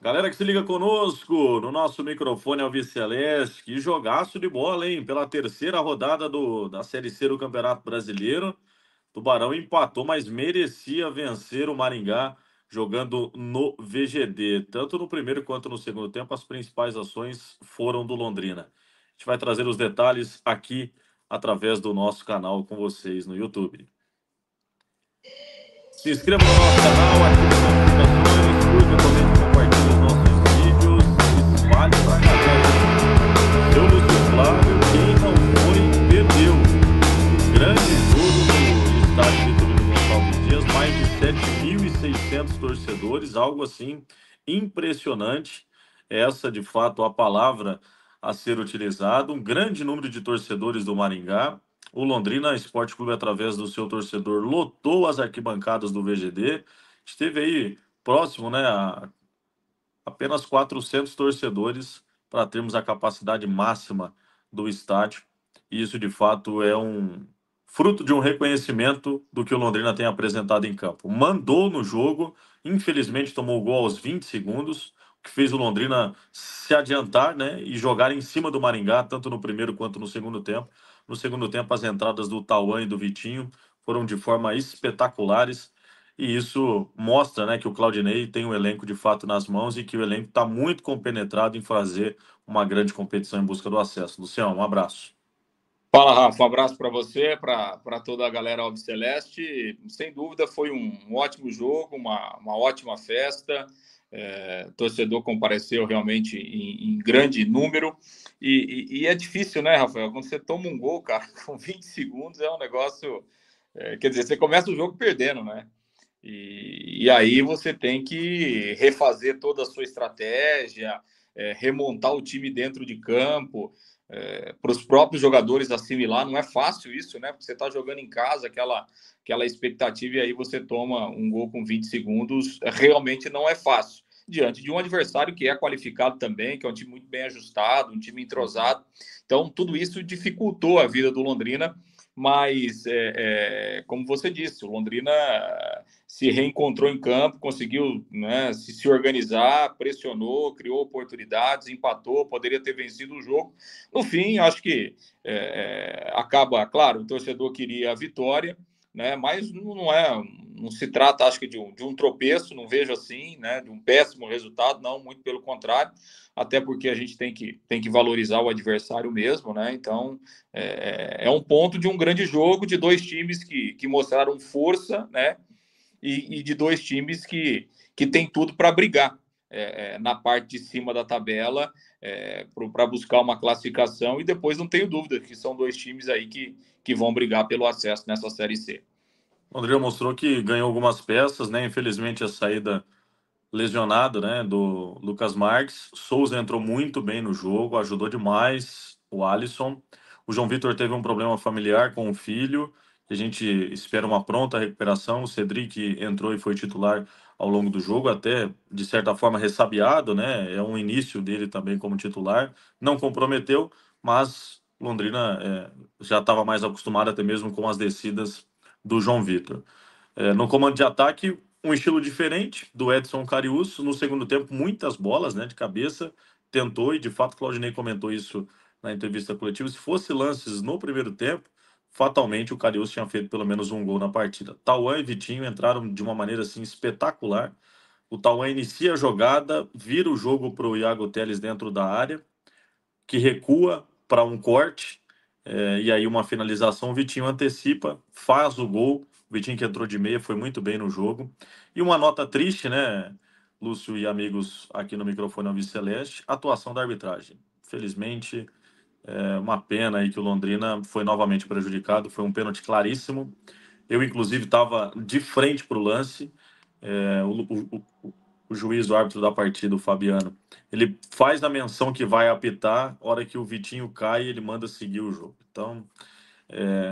Galera que se liga conosco no nosso microfone Alviceleste, que jogaço de bola, hein? Pela terceira rodada da Série C do Campeonato Brasileiro. Tubarão empatou, mas merecia vencer o Maringá jogando no VGD. Tanto no primeiro quanto no segundo tempo, as principais ações foram do Londrina. A gente vai trazer os detalhes aqui através do nosso canal com vocês no YouTube. Se inscreva no nosso canal, ative as notificações, curta, comente, compartilhe os nossos vídeos, espalhe pra galera. Seu Lúcio Flávio, quem não foi, perdeu. Grande jogo no estádio Vitorino Gonçalves Dias, mais de 7.600 torcedores, algo assim impressionante. Essa, de fato, a palavra a ser utilizada. Um grande número de torcedores do Maringá. O Londrina Esporte Clube, através do seu torcedor, lotou as arquibancadas do VGD. Esteve aí próximo, né, a apenas 400 torcedores para termos a capacidade máxima do estádio. E isso, de fato, é um fruto de um reconhecimento do que o Londrina tem apresentado em campo. Mandou no jogo, infelizmente tomou o gol aos 20 segundos, o que fez o Londrina se adiantar, né, e jogar em cima do Maringá, tanto no primeiro quanto no segundo tempo. No segundo tempo, as entradas do Tauan e do Vitinho foram de forma espetaculares. E isso mostra, né, que o Claudinei tem um elenco de fato nas mãos e que o elenco está muito compenetrado em fazer uma grande competição em busca do acesso. Luciano, um abraço. Fala, Rafa. Um abraço para você, para toda a galera Alviceleste. Sem dúvida, foi um ótimo jogo, uma ótima festa. Torcedor compareceu realmente em grande número. E é difícil, né, Rafael? Quando você toma um gol, cara, com 20 segundos, é um negócio. Quer dizer, você começa o jogo perdendo, né? E aí você tem que refazer toda a sua estratégia, remontar o time dentro de campo, para os próprios jogadores assimilar. Não é fácil isso, né? Porque você está jogando em casa, aquela expectativa, e aí você toma um gol com 20 segundos, realmente não é fácil. Diante de um adversário que é qualificado também, que é um time muito bem ajustado, um time entrosado. Então, tudo isso dificultou a vida do Londrina, mas, como você disse, o Londrina se reencontrou em campo, conseguiu, né, se organizar, pressionou, criou oportunidades, empatou, poderia ter vencido o jogo. No fim, acho que acaba, claro, o torcedor queria a vitória, né, mas não se trata, acho que, de um tropeço, não vejo assim, né, de um péssimo resultado, não, muito pelo contrário, até porque a gente tem que valorizar o adversário mesmo, né? Então é um ponto de um grande jogo de dois times que mostraram força, né? E de dois times que tem tudo para brigar na parte de cima da tabela, para buscar uma classificação, e depois não tenho dúvida que são dois times aí que vão brigar pelo acesso nessa Série C. O Londrina mostrou que ganhou algumas peças, né? Infelizmente a saída lesionado, né, do Lucas Marques. Souza entrou muito bem no jogo, ajudou demais o Alisson. O João Vitor teve um problema familiar com o filho. A gente espera uma pronta recuperação. O Cedric entrou e foi titular ao longo do jogo, até de certa forma ressabiado, né? É um início dele também como titular. Não comprometeu, mas Londrina já estava mais acostumado até mesmo com as descidas do João Vitor. No comando de ataque, um estilo diferente do Edson Carius. No segundo tempo, muitas bolas, né, de cabeça. Tentou, e de fato, Claudinei comentou isso na entrevista coletiva. Se fosse lances no primeiro tempo, fatalmente o Carius tinha feito pelo menos um gol na partida. Tauan e Vitinho entraram de uma maneira assim espetacular. O Tauan inicia a jogada, vira o jogo para o Iago Teles dentro da área, que recua para um corte, e aí uma finalização. O Vitinho antecipa, faz o gol. O Vitinho, que entrou de meia, foi muito bem no jogo. E uma nota triste, né, Lúcio e amigos aqui no microfone Alviceleste, atuação da arbitragem. Felizmente, uma pena aí que o Londrina foi novamente prejudicado. Foi um pênalti claríssimo. Eu, inclusive, estava de frente para o lance. O juiz, o árbitro da partida, o Fabiano, ele faz a menção que vai apitar. Hora que o Vitinho cai, ele manda seguir o jogo. Então,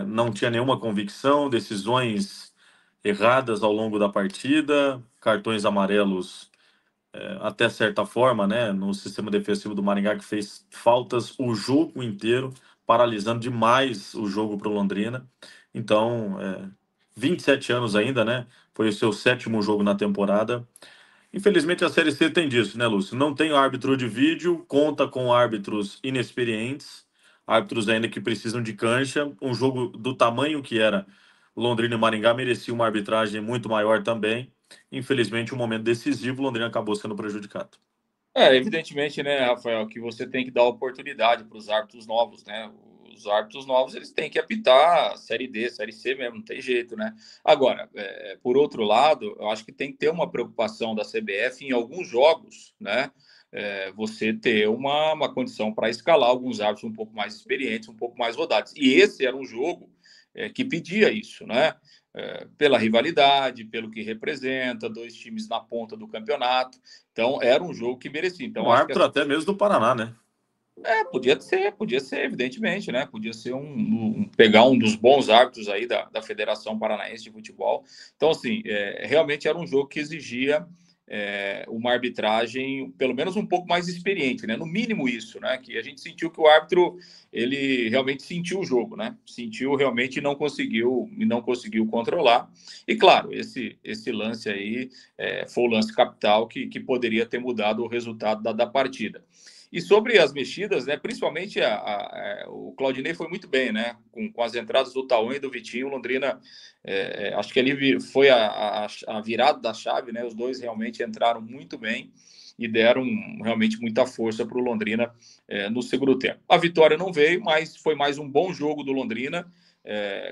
não tinha nenhuma convicção, decisões erradas ao longo da partida, cartões amarelos até certa forma, né, no sistema defensivo do Maringá, que fez faltas o jogo inteiro, paralisando demais o jogo para o Londrina. Então, 27 anos ainda, né, foi o seu sétimo jogo na temporada. Infelizmente a Série C tem disso, né, Lúcio? Não tem árbitro de vídeo, conta com árbitros inexperientes, árbitros ainda que precisam de cancha. Um jogo do tamanho que era Londrina e Maringá merecia uma arbitragem muito maior também. Infelizmente, um momento decisivo, Londrina acabou sendo prejudicado. Evidentemente, né, Rafael, que você tem que dar oportunidade para os árbitros novos, né? Os árbitros novos, eles têm que apitar Série D, Série C mesmo, não tem jeito, né? Agora, por outro lado, eu acho que tem que ter uma preocupação da CBF em alguns jogos, né? Você ter uma condição para escalar alguns árbitros um pouco mais experientes, um pouco mais rodados. E esse era um jogo que pedia isso, né? Pela rivalidade, pelo que representa, dois times na ponta do campeonato. Então, era um jogo que merecia. Então, Um acho que árbitro até mesmo do Paraná, né? podia ser, evidentemente, né? Podia ser pegar um dos bons árbitros aí da Federação Paranaense de Futebol. Então, assim, realmente era um jogo que exigia uma arbitragem, pelo menos um pouco mais experiente, né? No mínimo isso, né? Que a gente sentiu que o árbitro ele realmente sentiu o jogo, né? Sentiu realmente e não conseguiu controlar. E claro, esse lance aí foi o lance capital que poderia ter mudado o resultado da partida. E sobre as mexidas, né, principalmente o Claudinei foi muito bem, né? Com as entradas do Tauan e do Vitinho, o Londrina, acho que ali foi a virada da chave, né? Os dois realmente entraram muito bem e deram realmente muita força para o Londrina no segundo tempo. A vitória não veio, mas foi mais um bom jogo do Londrina.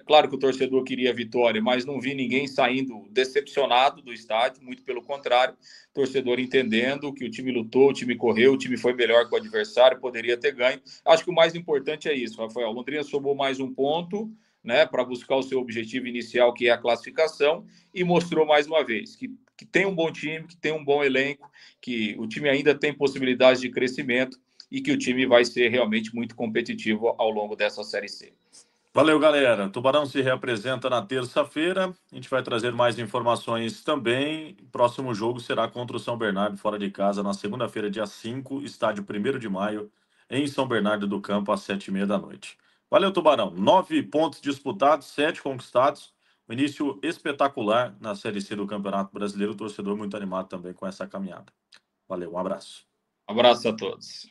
Claro que o torcedor queria a vitória, mas não vi ninguém saindo decepcionado do estádio, muito pelo contrário, torcedor entendendo que o time lutou, o time correu, o time foi melhor que o adversário, poderia ter ganho. Acho que o mais importante é isso, Rafael. O Londrina somou mais um ponto, né, para buscar o seu objetivo inicial, que é a classificação, e mostrou mais uma vez que tem um bom time, que tem um bom elenco, que o time ainda tem possibilidades de crescimento e que o time vai ser realmente muito competitivo ao longo dessa Série C. Valeu, galera. Tubarão se reapresenta na terça-feira. A gente vai trazer mais informações também. Próximo jogo será contra o São Bernardo, fora de casa, na segunda-feira, dia 5, estádio 1º de maio, em São Bernardo do Campo, às 7h30 da noite. Valeu, Tubarão. 9 pontos disputados, 7 conquistados. Um início espetacular na Série C do Campeonato Brasileiro. O torcedor muito animado também com essa caminhada. Valeu, um abraço. Abraço a todos.